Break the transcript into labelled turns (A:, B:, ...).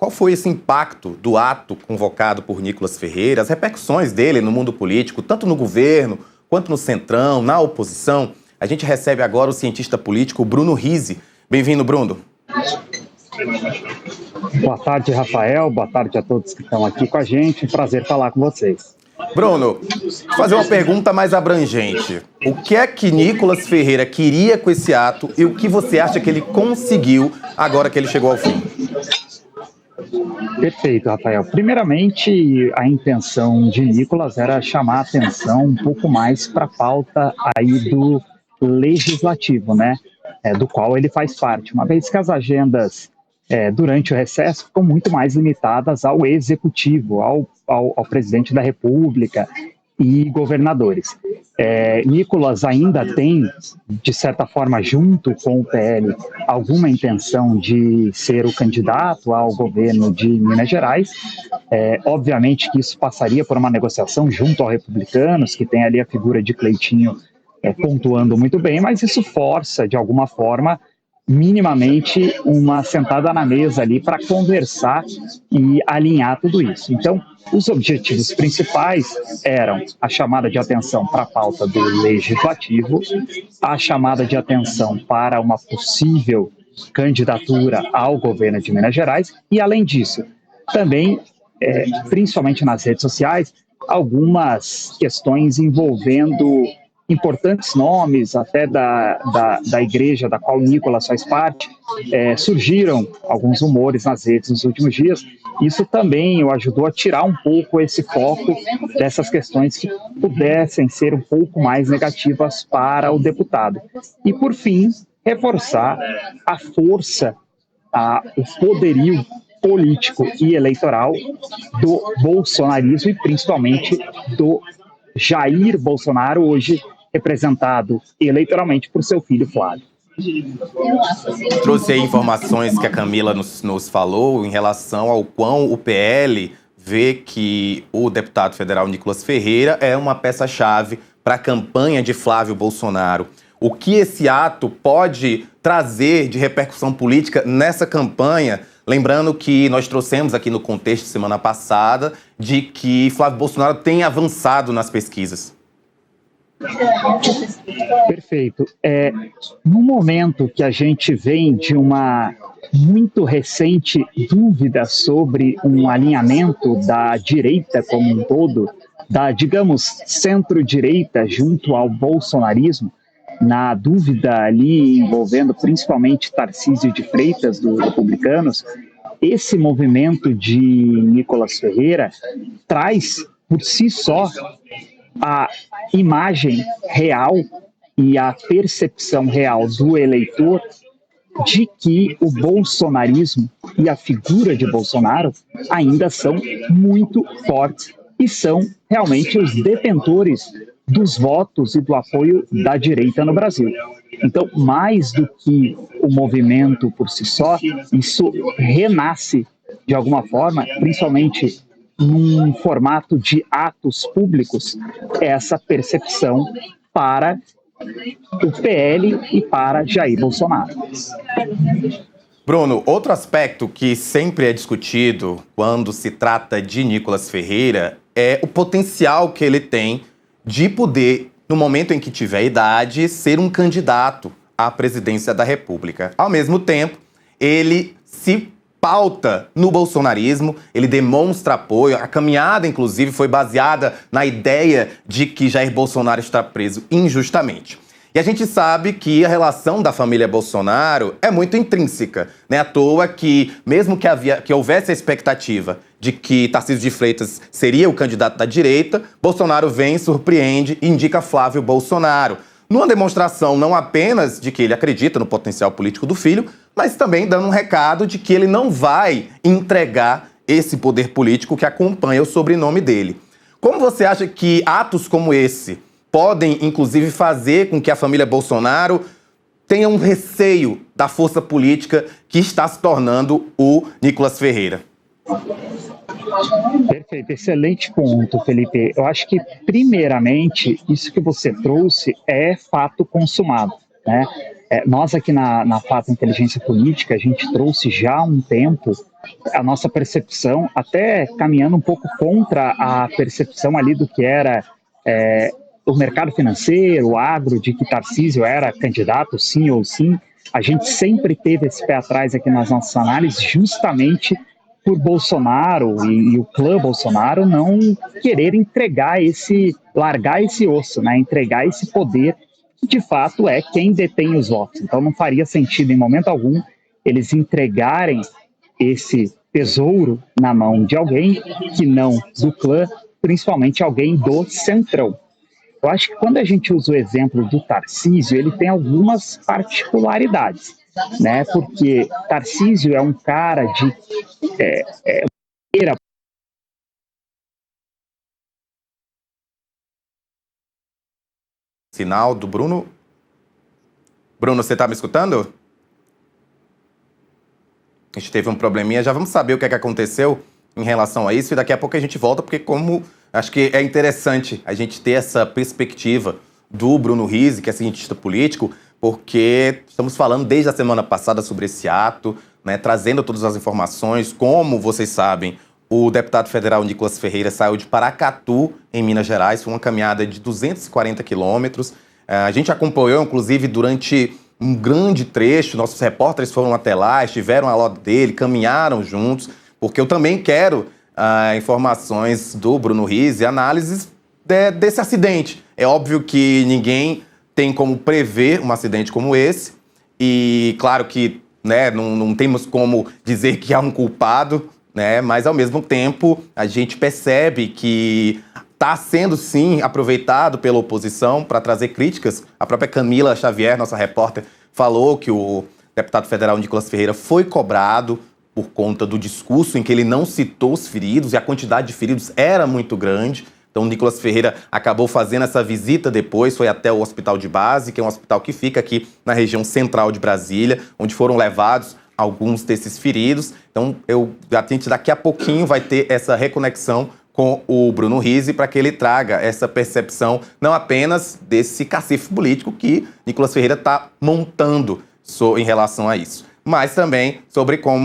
A: qual foi esse impacto do ato convocado por Nicolas Ferreira, as repercussões dele no mundo político, tanto no governo quanto no Centrão, na oposição? A gente recebe agora o cientista político Bruno Rizzi. Bem-vindo, Bruno.
B: Boa tarde, Rafael. Boa tarde a todos que estão aqui com a gente. Um prazer falar com vocês.
A: Bruno, vou fazer uma pergunta mais abrangente. O que é que Nicolas Ferreira queria com esse ato e o que você acha que ele conseguiu agora que ele chegou ao fim?
B: Perfeito, Rafael. Primeiramente, a intenção de Nicolas era chamar a atenção um pouco mais para a pauta aí do legislativo, né? Do qual ele faz parte, uma vez que as agendas durante o recesso ficam muito mais limitadas ao executivo, ao presidente da República e governadores. Nicolas ainda tem, de certa forma, junto com o PL, alguma intenção de ser o candidato ao governo de Minas Gerais. Obviamente que isso passaria por uma negociação junto aos republicanos, que tem ali a figura de Cleitinho pontuando muito bem, mas isso força, de alguma forma, minimamente uma sentada na mesa ali para conversar e alinhar tudo isso. Então, os objetivos principais eram a chamada de atenção para a pauta do legislativo, a chamada de atenção para uma possível candidatura ao governo de Minas Gerais e, além disso, também, principalmente nas redes sociais, algumas questões envolvendo importantes nomes, até da igreja da qual Nicolas faz parte. Surgiram alguns rumores nas redes nos últimos dias. Isso também o ajudou a tirar um pouco esse foco dessas questões que pudessem ser um pouco mais negativas para o deputado. E, por fim, reforçar a força, o poderio político e eleitoral do bolsonarismo e principalmente do Jair Bolsonaro, hoje representado eleitoralmente por seu filho Flávio.
A: Trouxe aí informações que a Camila nos falou em relação ao quão o PL vê que o deputado federal Nicolas Ferreira é uma peça-chave para a campanha de Flávio Bolsonaro. O que esse ato pode trazer de repercussão política nessa campanha? Lembrando que nós trouxemos aqui no contexto semana passada de que Flávio Bolsonaro tem avançado nas pesquisas.
B: Perfeito. No momento que a gente vem de uma muito recente dúvida sobre um alinhamento da direita como um todo, da, digamos, centro-direita junto ao bolsonarismo, na dúvida ali envolvendo principalmente Tarcísio de Freitas, dos Republicanos, esse movimento de Nicolas Ferreira traz, por si só, a imagem real e a percepção real do eleitor de que o bolsonarismo e a figura de Bolsonaro ainda são muito fortes e são realmente os detentores dos votos e do apoio da direita no Brasil. Então, mais do que o movimento por si só, isso renasce de alguma forma, principalmente num formato de atos públicos, essa percepção para o PL e para Jair Bolsonaro.
A: Bruno, outro aspecto que sempre é discutido quando se trata de Nicolas Ferreira é o potencial que ele tem de poder, no momento em que tiver idade, ser um candidato à presidência da República. Ao mesmo tempo, ele se pauta no bolsonarismo, ele demonstra apoio. A caminhada, inclusive, foi baseada na ideia de que Jair Bolsonaro está preso injustamente. E a gente sabe que a relação da família Bolsonaro é muito intrínseca. Não é à toa que, mesmo que houvesse a expectativa de que Tarcísio de Freitas seria o candidato da direita, Bolsonaro vem, surpreende e indica Flávio Bolsonaro. Numa demonstração não apenas de que ele acredita no potencial político do filho, mas também dando um recado de que ele não vai entregar esse poder político que acompanha o sobrenome dele. Como você acha que atos como esse podem, inclusive, fazer com que a família Bolsonaro tenha um receio da força política que está se tornando o Nicolas Ferreira?
B: Perfeito, excelente ponto, Felipe. Eu acho que, primeiramente, isso que você trouxe é fato consumado, né? Nós aqui na Fato Inteligência Política, a gente trouxe já há um tempo a nossa percepção, até caminhando um pouco contra a percepção ali do que era o mercado financeiro, o agro, de que Tarcísio era candidato, sim ou sim. A gente sempre teve esse pé atrás aqui nas nossas análises, justamente por Bolsonaro e o clã Bolsonaro não querer largar esse osso, né? Entregar esse poder que de fato é quem detém os votos. Então não faria sentido em momento algum eles entregarem esse tesouro na mão de alguém que não do clã, principalmente alguém do centrão. Eu acho que quando a gente usa o exemplo do Tarcísio, ele tem algumas particularidades, né? Porque Tarcísio é um cara de
A: Sinal do Bruno. Bruno, você tá me escutando? A gente teve um probleminha, já vamos saber o que é que aconteceu em relação a isso e daqui a pouco a gente volta, porque acho que é interessante a gente ter essa perspectiva do Bruno Rizzi, que é cientista político, porque estamos falando desde a semana passada sobre esse ato, né, trazendo todas as informações. Como vocês sabem, o deputado federal Nicolas Ferreira saiu de Paracatu, em Minas Gerais, foi uma caminhada de 240 quilômetros. A gente acompanhou, inclusive, durante um grande trecho, nossos repórteres foram até lá, estiveram ao lado dele, caminharam juntos, porque eu também quero informações do Bruno Rizzi, análises desse acidente. É óbvio que ninguém tem como prever um acidente como esse, e claro que, né, não temos como dizer que há um culpado, né, mas ao mesmo tempo a gente percebe que está sendo, sim, aproveitado pela oposição para trazer críticas. A própria Camila Xavier, nossa repórter, falou que o deputado federal Nicolas Ferreira foi cobrado por conta do discurso em que ele não citou os feridos, e a quantidade de feridos era muito grande. Então, o Nicolas Ferreira acabou fazendo essa visita depois, foi até o Hospital de Base, que é um hospital que fica aqui na região central de Brasília, onde foram levados alguns desses feridos. Então, a gente daqui a pouquinho vai ter essa reconexão com o Bruno Rizzi para que ele traga essa percepção não apenas desse cacife político que Nicolas Ferreira está montando em relação a isso, mas também sobre como